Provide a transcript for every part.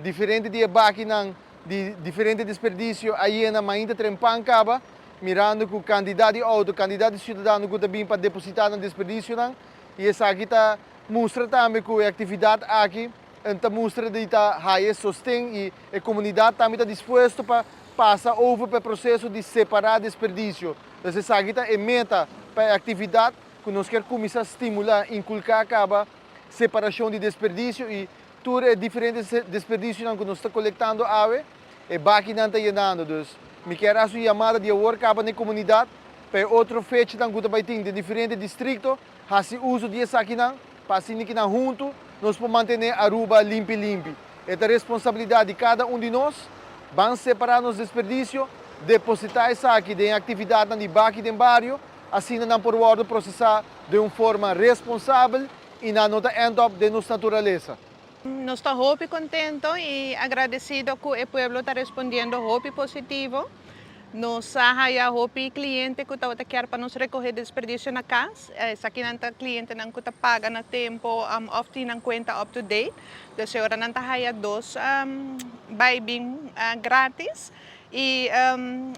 Diferente de máquina de diferente desperdício aí na ainda trempancaba, mirando que o candidato de auto, candidato de cidadão que também para depositar no desperdício não, e essa aqui tá mostra também que a atividade aqui então mostra de tá high sostém e a comunidade também está disposto para passar over para o processo de separar desperdício. Então essa aqui tá é meta para a atividade que nós queremos começar a estimular, inculcar acaba separação de desperdício e tudo é diferente desperdício que nós estamos coletando água e baqui não está llenando. Então, me quero a sua chamada de work acaba na comunidade para outro fecho que vai ter de diferente distrito, fazer uso dessa aqui não, para assim que não junto nós podemos manter a Aruba limpa. É a responsabilidade de cada de nós, vamos separar os desperdícios, depositar essa aqui em atividade no baqui do bairro, assim não por ordem processar de uma forma responsável e na nota end up de nossa natureza. Nós estamos muito contentes e agradecidos que o povo está respondendo muito positivo. Nós temos muito cliente que quer para nos recolher desperdício na casa. Essa aqui não cliente não que paga no tempo, ofte não conta up to date. Então, agora não tem dois bem grátis. E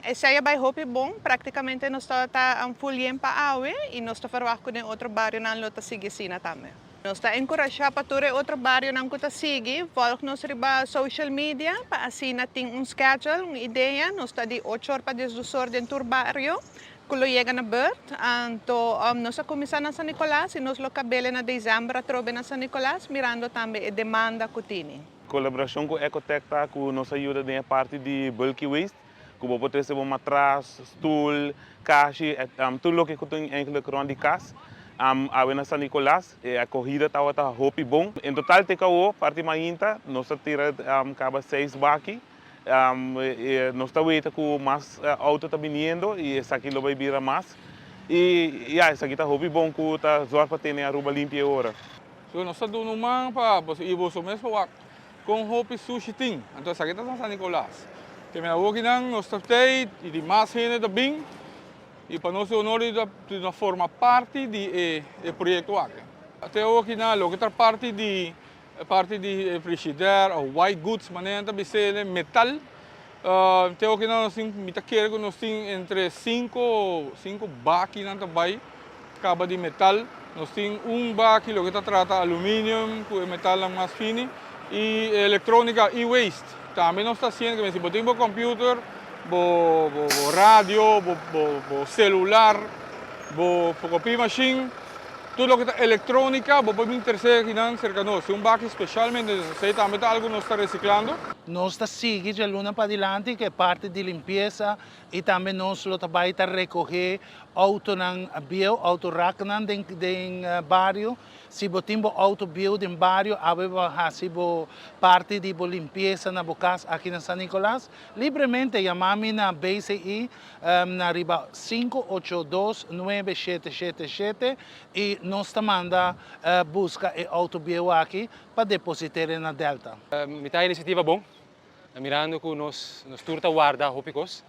esse aí é muito bom. Praticamente nós estamos full limpa água e nós estamos trabalhando em outro bairro na luta seguir também. Nós estamos encorajando para todo outro bairro na luta seguir. Volg nos riba social media para assim ter schedule, uma ideia. Nós estamos de 8 horas para 12 horas dentro do bairro. Quando chega na Bert, então nós começamos na San Nicolás e nós lo cabelo na dezembro a trobe na San Nicolás, mirando também a demanda que tem. Colaboração com a Ecotec que nos ajuda na parte de bulky waste, que pode receber matras, stool, caixa, tudo o que tem eigenlijk rond de casa. A na San Nicolás, a corrida está muito bom. Em total, tem que parte mainta, nós tira 6 baki. Nós estamos vendo que mais auto está vindo e essa aqui vai vir mais. E essa aqui está muito bom, que está só para ter a Aruba limpa agora. So, nós estamos no man para ibo mesmo com hopi sushi ting. Então, essa aqui está San Nicolás. Que me awo kinang nós estamos e de mais gente da bing. E para nós honor de forma parte do projeto aqui. Até hoje na outra parte de frigideira ou white goods, maneira de metal. Até hoje nós temos nós entre 5 baki na tabay, cabo de metal. Nós temos baki que trata alumínio, que é metal mais fino, e eletrônica e waste. Também nós estamos fazendo que se botar computer, bo radio, bo celular, bo copy machine, tudo que é eletrônica, bo pode interessar cerca de nós. Um baque especialmente, se também algo nós está reciclando. Nós estamos seguindo a luna para adiante, que é parte de limpeza, e também nós também recolher auto bio, auto rack no bairro. Se botimos auto bio no bairro, havemos parte de limpeza na casa aqui na San Nicolás. Livremente, chamamos na BCI, na riba 582-9777, e nós também busca o auto bio aqui para depositar na Delta. Mita inisiativa bom, mirando que nós turta guarda hópicos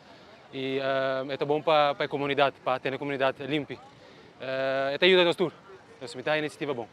e é bom para a comunidade, para ter a comunidade limpa. É ajuda a nós tur, então mita inisiativa bom.